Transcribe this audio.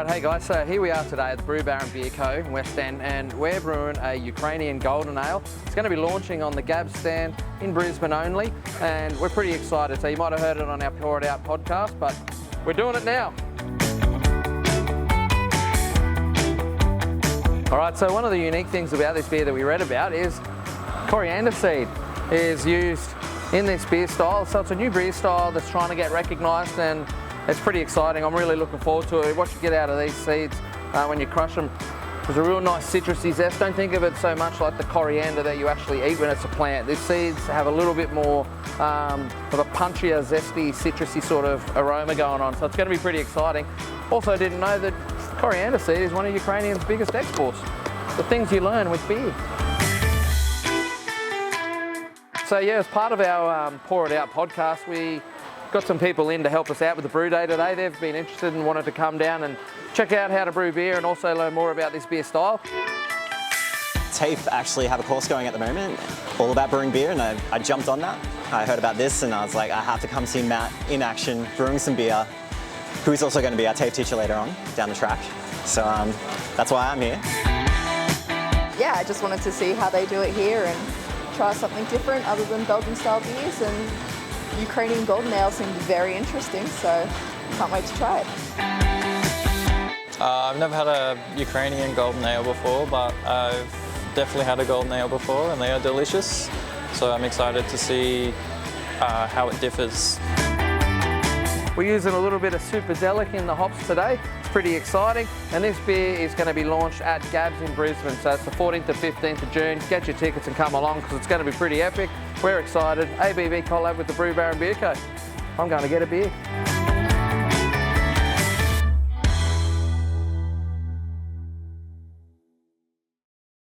Alright, hey guys, so here we are today at the Brew Baron Beer Co in West End, and we're brewing a Ukrainian Golden Ale. It's going to be launching on the GABS stand in Brisbane only, and we're pretty excited. So you might have heard it on our Pour It Out podcast, but we're doing it now. Alright, so one of the unique things about this beer that we read about is coriander seed is used in this beer style. So it's a new beer style that's trying to get recognised, and it's pretty exciting. I'm really looking forward to it. What you get out of these seeds when you crush them, there's a real nice citrusy zest. Don't think of it so much like the coriander that you actually eat when it's a plant. These seeds have a little bit more of a punchier, zesty, citrusy sort of aroma going on. So it's going to be pretty exciting. Also didn't know that coriander seed is one of Ukrainian's biggest exports. The things you learn with beer. So yeah, as part of our Pour It Out podcast, we got some people in to help us out with the brew day today. They've been interested and wanted to come down and check out how to brew beer and also learn more about this beer style. TAFE actually have a course going at the moment, all about brewing beer, and I jumped on that. I heard about this and I was like, I have to come see Matt in action, brewing some beer, who's also going to be our TAFE teacher later on, down the track. So that's why I'm here. Yeah, I just wanted to see how they do it here and try something different other than Belgian style beers, and Ukrainian Golden Ale seemed very interesting, so can't wait to try it. I've never had a Ukrainian Golden Ale before, but I've definitely had a Golden Ale before, and they are delicious. So I'm excited to see how it differs. We're using a little bit of Superdelic in the hops today. It's pretty exciting, and this beer is going to be launched at GABS in Brisbane. So it's the 14th to 15th of June. Get your tickets and come along because it's going to be pretty epic. We're excited. ABV collab with the Brew Baron Beer Co. I'm going to get a beer.